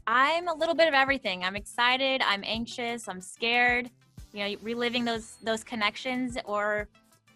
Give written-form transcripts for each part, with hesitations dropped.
I'm a little bit of everything. I'm excited, I'm anxious, I'm scared. You know, reliving those connections or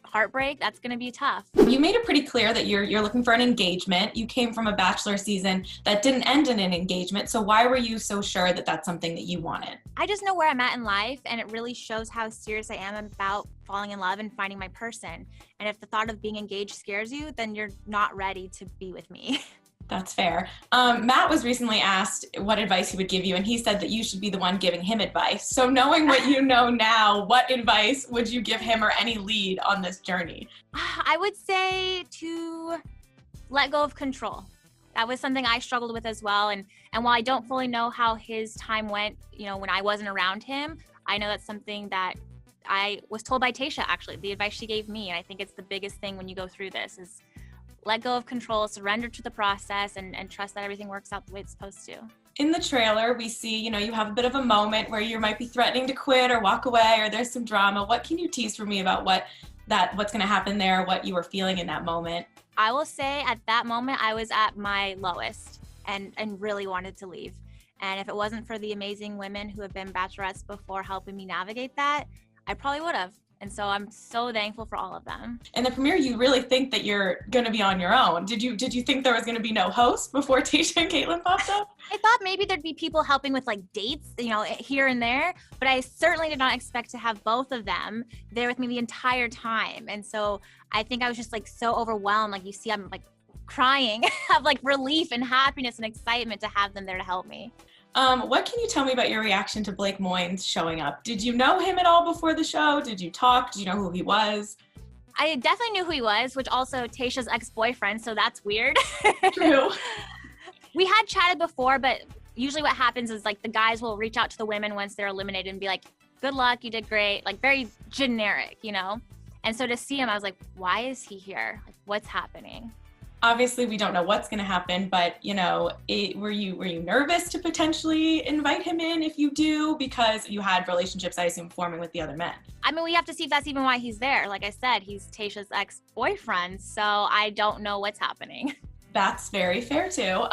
heartbreak, that's going to be tough. You made it pretty clear that you're looking for an engagement. You came from a Bachelor season that didn't end in an engagement. So why were you so sure that that's something that you wanted? I just know where I'm at in life, and it really shows how serious I am about falling in love and finding my person. And if the thought of being engaged scares you, then you're not ready to be with me. That's fair. Matt was recently asked what advice he would give you, and he said that you should be the one giving him advice. So knowing what you know now, what advice would you give him or any lead on this journey? I would say to let go of control. That was something I struggled with as well. And while I don't fully know how his time went, you know, when I wasn't around him, I know that's something that I was told by Tayshia, actually, the advice she gave me. And I think it's the biggest thing when you go through this is let go of control, surrender to the process, and trust that everything works out the way it's supposed to. In the trailer, we see, you have a bit of a moment where you might be threatening to quit or walk away, or there's some drama. What can you tease for me about what's going to happen there, what you were feeling in that moment? I will say at that moment, I was at my lowest and really wanted to leave. And if it wasn't for the amazing women who have been bachelorettes before helping me navigate that, I probably would have. And so I'm so thankful for all of them. In the premiere, you really think that you're going to be on your own. Did you think there was going to be no host before Tayshia and Kaitlyn popped up? I thought maybe there'd be people helping with like dates, here and there, but I certainly did not expect to have both of them there with me the entire time. And so I think I was just like so overwhelmed. Like you see, I'm like crying of like relief and happiness and excitement to have them there to help me. What can you tell me about your reaction to Blake Moynes showing up? Did you know him at all before the show? Did you talk? Did you know who he was? I definitely knew who he was, which also Tayshia's ex-boyfriend, so that's weird. True. We had chatted before, but usually what happens is like the guys will reach out to the women once they're eliminated and be like, good luck, you did great, like very generic, And so to see him, I was like, why is he here? Like, what's happening? Obviously, we don't know what's going to happen, but, were you nervous to potentially invite him in if you do? Because you had relationships, I assume, forming with the other men. I mean, we have to see if that's even why he's there. Like I said, he's Tayshia's ex-boyfriend, so I don't know what's happening. That's very fair, too.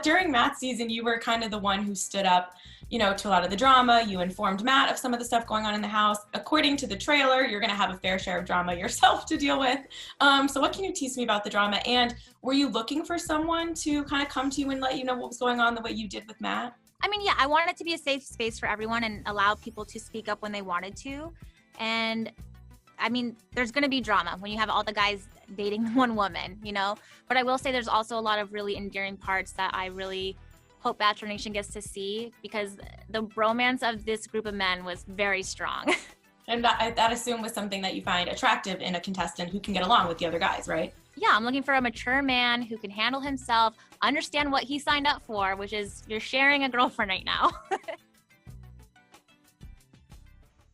During Matt's season, you were kind of the one who stood up, to a lot of the drama. You informed Matt of some of the stuff going on in the house. According to the trailer, you're going to have a fair share of drama yourself to deal with. So what can you tease me about the drama? And were you looking for someone to kind of come to you and let you know what was going on the way you did with Matt? I mean, yeah, I wanted it to be a safe space for everyone and allow people to speak up when they wanted to. And I mean, there's going to be drama when you have all the guys dating one woman, But I will say there's also a lot of really endearing parts that I really hope Bachelor Nation gets to see, because the bromance of this group of men was very strong. And that assume was something that you find attractive in a contestant who can get along with the other guys, right? Yeah, I'm looking for a mature man who can handle himself, understand what he signed up for, which is you're sharing a girlfriend right now.